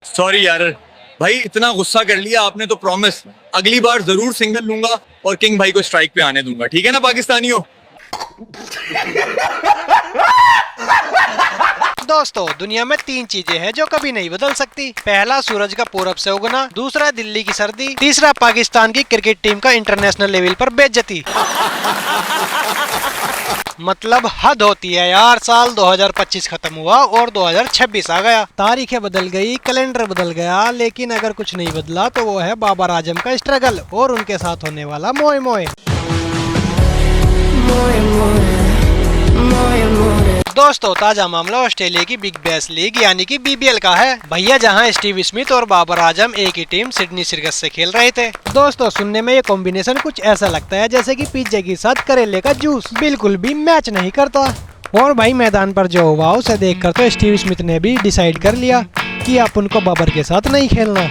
Sorry यार भाई, इतना गुस्सा कर लिया आपने तो प्रॉमिस अगली बार जरूर सिंगल लूंगा और किंग भाई को स्ट्राइक पे आने दूंगा, ठीक है ना पाकिस्तानियों। दोस्तों, दुनिया में 3 चीजें हैं जो कभी नहीं बदल सकती। पहला सूरज का पूरब से उगना, दूसरा दिल्ली की सर्दी, तीसरा पाकिस्तान की क्रिकेट टीम का इंटरनेशनल लेवल पर बेइज्जती। मतलब हद होती है यार। साल 2025 खत्म हुआ और 2026 आ गया। तारीखें बदल गई, कैलेंडर बदल गया, लेकिन अगर कुछ नहीं बदला तो वो है बाबर आजम का स्ट्रगल और उनके साथ होने वाला मोए मोए। दोस्तों, ताजा मामला ऑस्ट्रेलिया की बिग बैश लीग यानी कि बीबीएल का है। भैया, जहां स्टीव स्मिथ और बाबर आजम एक ही टीम सिडनी सर्कस से खेल रहे थे। दोस्तों, सुनने में ये कॉम्बिनेशन कुछ ऐसा लगता है जैसे कि पिज्जा के साथ करेले का जूस। बिल्कुल भी मैच नहीं करता। और भाई, मैदान पर जो हुआ उसे देखकर तो स्टीव स्मिथ ने भी डिसाइड कर लिया कि आप उनको बाबर के साथ नहीं खेलना।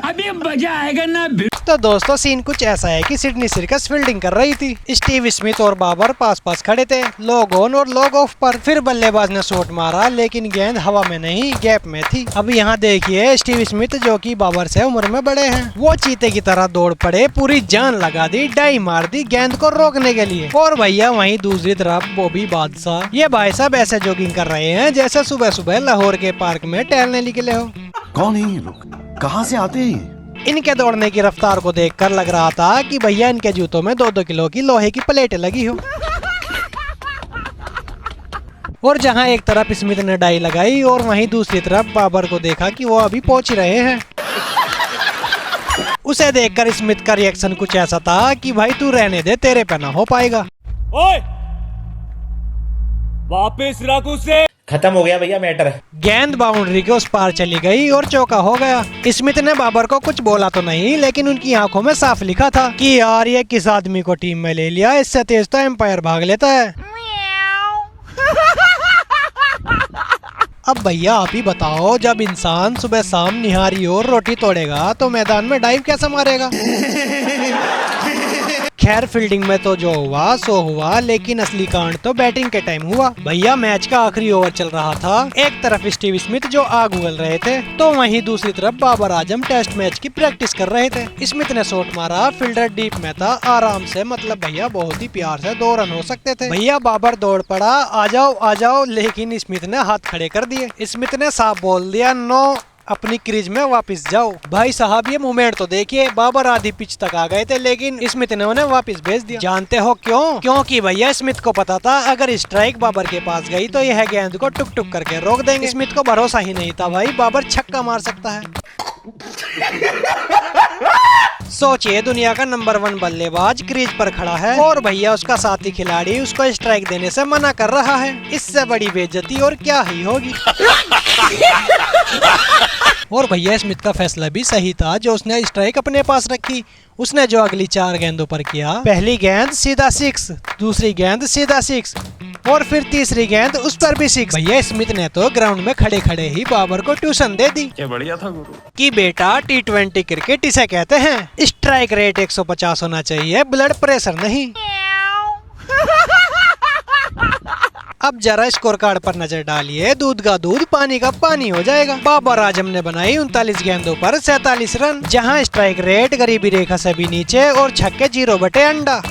अभी मजा आएगा ना। तो दोस्तों, सीन कुछ ऐसा है कि सिडनी सर्कस फील्डिंग कर रही थी। स्टीव स्मिथ और बाबर पास पास खड़े थे, लॉग ऑन और लॉग ऑफ पर। फिर बल्लेबाज ने शॉट मारा, लेकिन गेंद हवा में नहीं, गैप में थी। अब यहाँ देखिए, स्टीव स्मिथ जो कि बाबर से उम्र में बड़े हैं, वो चीते की तरह दौड़ पड़े, पूरी जान लगा दी, डाई मार दी गेंद को रोकने के लिए। और भैया, वहीं दूसरी तरफ बॉबी बादशाह, ये भाई साहब ऐसे जॉगिंग कर रहे हैं जैसे सुबह सुबह लाहौर के पार्क में टहलने निकले हो। कौन है ये लोग, कहाँ से आते हैं? इनके दौड़ने की रफ्तार को देखकर लग रहा था कि भैया इनके जूतों में 2-2 किलो की लोहे की प्लेटें लगी हो। और जहां एक तरफ स्मिथ ने डाई लगाई और वहीं दूसरी तरफ बाबर को देखा कि वो अभी पहुंच रहे हैं। उसे देखकर स्मिथ का रिएक्शन कुछ ऐसा था कि भाई तू रहने दे, तेरे पे ना हो पाएगा। ओए, वापस रख उसे। खत्म हो गया भैया मैटर। गेंद बाउंड्री के उस पार चली गई और चौका हो गया। स्मिथ ने बाबर को कुछ बोला तो नहीं, लेकिन उनकी आंखों में साफ लिखा था कि यार ये किस आदमी को टीम में ले लिया, इससे तेज तो एम्पायर भाग लेता है। अब भैया आप ही बताओ, जब इंसान सुबह शाम निहारी और रोटी तोड़ेगा तो मैदान में डाइव कैसे मारेगा। खैर, फील्डिंग में तो जो हुआ सो हुआ, लेकिन असली कांड तो बैटिंग के टाइम हुआ। भैया, मैच का आखिरी ओवर चल रहा था। एक तरफ स्टीव स्मिथ जो आग उगल रहे थे, तो वहीं दूसरी तरफ बाबर आजम टेस्ट मैच की प्रैक्टिस कर रहे थे। स्मिथ ने शॉट मारा, फील्डर डीप में था, आराम से, मतलब भैया बहुत ही प्यार से 2 रन हो सकते थे। भैया, बाबर दौड़ पड़ा, आ जाओ, लेकिन स्मिथ ने हाथ खड़े कर दिए। स्मिथ ने साफ बोल दिया, नो, अपनी क्रीज में वापस जाओ। भाई साहब, ये मूवमेंट तो देखिए, बाबर आधी पिच तक आ गए थे, लेकिन स्मिथ ने उन्हें वापस भेज दिया। जानते हो क्यों? क्योंकि भैया स्मिथ को पता था अगर स्ट्राइक बाबर के पास गई तो यह गेंद को टुक टुक करके रोक देंगे। स्मिथ को भरोसा ही नहीं था भाई बाबर छक्का मार सकता है। सोचिए, दुनिया का नंबर 1 बल्लेबाज क्रीज पर खड़ा है और भैया उसका साथी खिलाड़ी उसको स्ट्राइक देने से मना कर रहा है। इससे बड़ी बेइज्जती और क्या ही होगी। और भैया, स्मिथ का फैसला भी सही था जो उसने स्ट्राइक अपने पास रखी। उसने जो अगली 4 गेंदों पर किया, पहली गेंद सीधा 6, दूसरी गेंद सीधा 6 और फिर तीसरी गेंद उस पर भी 6। भैया, स्मिथ ने तो ग्राउंड में खड़े खड़े ही बाबर को ट्यूशन दे दी। क्या बढ़िया था गुरु। कि बेटा, T20 क्रिकेट इसे कहते हैं। स्ट्राइक रेट 150 होना चाहिए, ब्लड प्रेशर नहीं। अब जरा स्कोर कार्ड पर नजर डालिए, दूध का दूध पानी का पानी हो जाएगा। बाबर आजम ने बनाई 39 गेंदों पर 47 रन, जहां स्ट्राइक रेट गरीबी रेखा से भी नीचे और छक्के 0 बटे अंडा।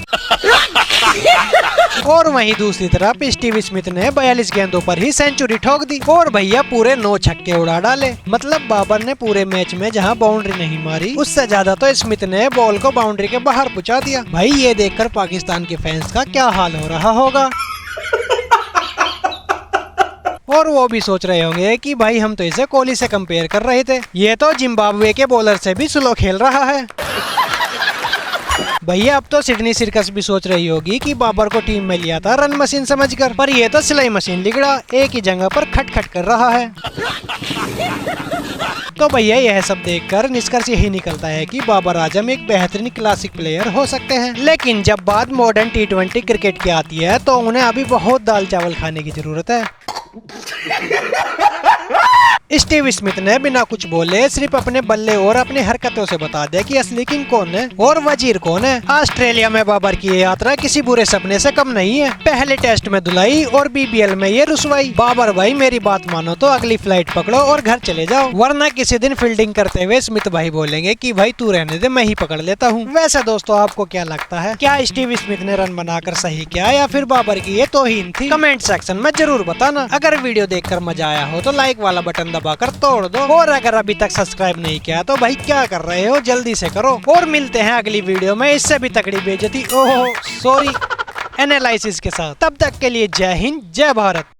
और वहीं दूसरी तरफ स्टीव स्मिथ ने 42 गेंदों पर ही सेंचुरी ठोक दी और भैया पूरे 9 छक्के उड़ा डाले। मतलब बाबर ने पूरे मैच में जहां बाउंड्री नहीं मारी, उससे ज्यादा तो स्मिथ ने बॉल को बाउंड्री के बाहर पहुंचा दिया। भाई, ये देखकर पाकिस्तान के फैंस का क्या हाल हो रहा होगा। और वो भी सोच रहे होंगे कि भाई हम तो इसे कोहली से कंपेयर कर रहे थे, ये तो जिम्बाब्वे के बॉलर से भी स्लो खेल रहा है। भैया, अब तो सिडनी सर्कस भी सोच रही होगी कि बाबर को टीम में लिया था रन मशीन समझकर, पर ये तो सिलाई मशीन लिगड़ा, एक ही जगह पर खटखट कर रहा है। तो भैया, यह सब देखकर निष्कर्ष यही निकलता है कि बाबर आजम एक बेहतरीन क्लासिक प्लेयर हो सकते हैं, लेकिन जब बात मॉडर्न T20 क्रिकेट की आती है तो उन्हें अभी बहुत दाल चावल खाने की जरूरत है। स्टीव स्मिथ ने बिना कुछ बोले सिर्फ अपने बल्ले और अपनी हरकतों से बता दिया कि असली किंग कौन है और वजीर कौन है। ऑस्ट्रेलिया में बाबर की ये यात्रा किसी बुरे सपने से कम नहीं है। पहले टेस्ट में धुलाई और बीबीएल में ये रुसवाई। बाबर भाई मेरी बात मानो तो अगली फ्लाइट पकड़ो और घर चले जाओ, वरना किसी दिन फील्डिंग करते हुए स्मिथ भाई बोलेंगे कि भाई तू रहने दे, मैं ही पकड़ लेता हूँ। वैसे दोस्तों आपको क्या लगता है, क्या स्टीव स्मिथ ने रन बनाकर सही किया या फिर बाबर की ये तौहीन थी? कमेंट सेक्शन में जरूर बताना। अगर वीडियो देखकर मजा आया हो तो लाइक वाला बटन दबाकर तोड़ दो, और अगर अभी तक सब्सक्राइब नहीं किया तो भाई क्या कर रहे हो, जल्दी से करो। और मिलते हैं अगली वीडियो में इससे भी तगड़ी बेइज्जती, ओहो सॉरी, एनालिसिस के साथ। तब तक के लिए जय हिंद जय भारत।